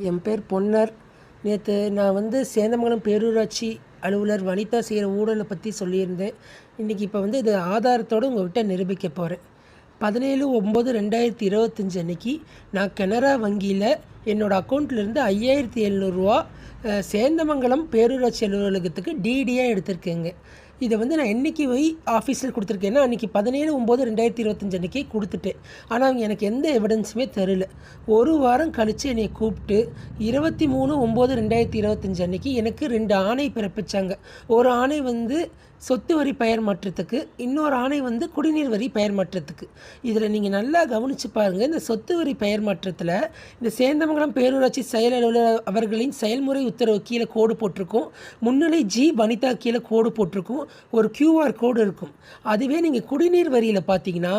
என் பேர் பொன்னர். நேற்று நான் சேந்தமங்கலம் பேரூராட்சி அலுவலர் வனிதா செய்கிற ஊழலை பற்றி சொல்லியிருந்தேன். இன்றைக்கி இப்போ இது ஆதாரத்தோடு உங்கள்கிட்ட நிரூபிக்க போகிறேன். 17/9/2025 அன்றைக்கி நான் கனரா வங்கியில் என்னோடய அக்கௌண்ட்லேருந்து 5700 சேந்தமங்கலம் பேரூராட்சி அலுவலகத்துக்கு டிடியாக எடுத்திருக்கேங்க. இதை நான் என்றைக்கு போய் ஆஃபீஸில் கொடுத்துருக்கேன்னா அன்றைக்கி 17/9/2025 அன்றைக்கி கொடுத்துட்டேன். ஆனால் அவங்க எனக்கு எந்த எவிடன்ஸுமே தரல. ஒரு வாரம் கழித்து என்னை கூப்பிட்டு 23/9/2025 அன்றைக்கி எனக்கு 2 ஆணை பிறப்பித்தாங்க. ஒரு ஆணை சொத்து வரி பெயர் மாற்றத்துக்கு, இன்னொரு ஆணை குடிநீர் வரி பெயர் மாற்றத்துக்கு. இதில் நீங்கள் நல்லா கவனித்து பாருங்கள். இந்த சொத்து வரி பெயர் மாற்றத்தில் இந்த சேந்தமங்கலம் பேரூராட்சி செயல் அலுவலர் அவர்களின் செயல்முறை உத்தரவு கீழே கோடு போட்டிருக்கும், முன்னிலை ஜி வனிதா கீழே கோடு போட்டிருக்கும், ஒரு QR கோடு இருக்கும். அதுவே நீங்கள் குடிநீர் வரியில் பார்த்தீங்கன்னா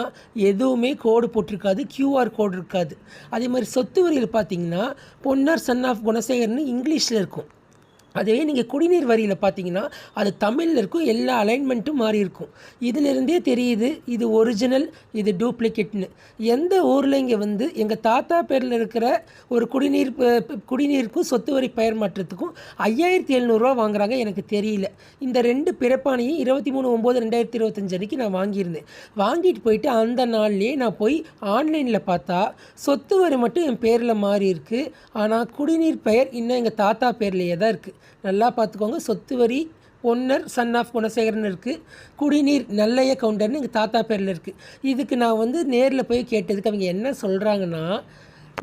எதுவுமே கோடு போட்டிருக்காது, QR கோடு இருக்காது. அதே மாதிரி சொத்து வரியில் பார்த்தீங்கன்னா பொன்னர் சன் ஆஃப் குணசேகர்னு இங்கிலீஷில் இருக்கும். அதுவே நீங்கள் குடிநீர் வரியில் பார்த்தீங்கன்னா அது தமிழில் இருக்கும், எல்லா அலைன்மெண்ட்டும் மாறி இருக்கும். இதிலிருந்தே தெரியுது இது ஒரிஜினல், இது டூப்ளிகேட்னு. எந்த ஊரில் இங்கே எங்கள் தாத்தா பேரில் இருக்கிற ஒரு குடிநீருக்கும் சொத்து வரி பெயர் மாற்றத்துக்கும் 5700 வாங்குறாங்க எனக்கு தெரியல. இந்த 2 பிறப்பானையும் 23/9/2025 அன்றைக்கி நான் வாங்கியிருந்தேன். வாங்கிட்டு போயிட்டு அந்த நாள்லேயே நான் போய் ஆன்லைனில் பார்த்தா சொத்து வரி மட்டும் என் பேரில் மாறி இருக்குது. ஆனால் குடிநீர் பெயர் இன்னும் எங்கள் தாத்தா பேர்லேயே தான் இருக்குது. நல்லா பார்த்துக்கோங்க. சொத்து வரி பொன்னர் சன் ஆஃப் குணசேகரன் இருக்குது, குடிநீர் நல்லைய கவுண்டர்னு எங்கள் தாத்தா பேரில் இருக்குது. இதுக்கு நான் நேரில் போய் கேட்டதுக்கு அவங்க என்ன சொல்கிறாங்கன்னா,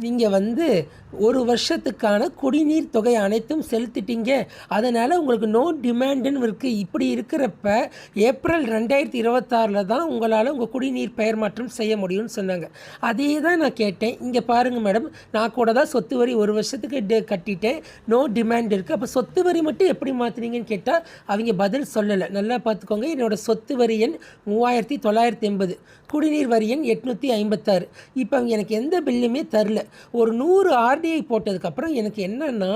நீங்கள் ஒரு வருஷத்துக்கான குடிநீர் தொகை அனைத்தும் செலுத்திட்டீங்க, அதனால் உங்களுக்கு நோ டிமாண்டுன்னு இருக்குது. இப்படி இருக்கிறப்ப ஏப்ரல் 2026 தான் உங்களால் உங்கள் குடிநீர் பெயர் மாற்றம் செய்ய முடியும்னு சொன்னாங்க. அதே தான் நான் கேட்டேன். இங்கே பாருங்கள் மேடம், நான் கூட தான் சொத்து வரி ஒரு வருஷத்துக்கு கட்டிட்டேன், நோ டிமாண்ட் இருக்குது. அப்போ சொத்து வரி மட்டும் எப்படி மாற்றினீங்கன்னு கேட்டால் அவங்க பதில் சொல்லலை. நல்லா பார்த்துக்கோங்க. என்னோடய சொத்து வரி எண் 3980, குடிநீர் வரி எண் 856. இப்போ அவங்க எனக்கு எந்த பில்லுமே தரல. ஒரு 100 RDI போட்டதுக்கப்புறம் எனக்கு என்னென்னா,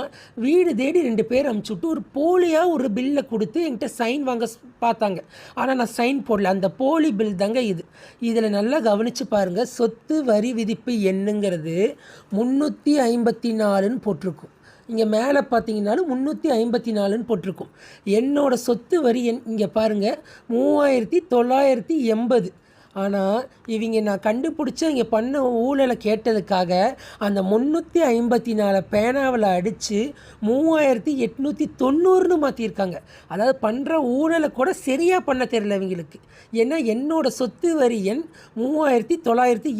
வீடு தேடி 2 பேர் அனுப்பிச்சுட்டு ஒரு போலியாக ஒரு பில்லை கொடுத்து என்கிட்ட சைன் வாங்க பார்த்தாங்க. ஆனால் நான் சைன் போடல. அந்த போலி பில் தாங்க இது. இதில் நல்லா கவனித்து பாருங்கள். சொத்து வரி விதிப்பு எண்ணுங்கிறது 354ன்னு போட்டிருக்கும். இங்கே மேலே பார்த்தீங்கன்னாலும் 354ன்னு போட்டிருக்கும். என்னோடய சொத்து வரி எண் இங்கே பாருங்கள் 3980. ஆனால் இவங்க நான் கண்டுபிடிச்சி இங்கே பண்ண ஊழலை கேட்டதுக்காக அந்த 354 பேனாவில் அடித்து 3890ன்னு மாற்றியிருக்காங்க. அதாவது பண்ணுற ஊழலை கூட சரியாக பண்ண தெரியல இவங்களுக்கு. ஏன்னா என்னோடய சொத்து வரி எண் 3980.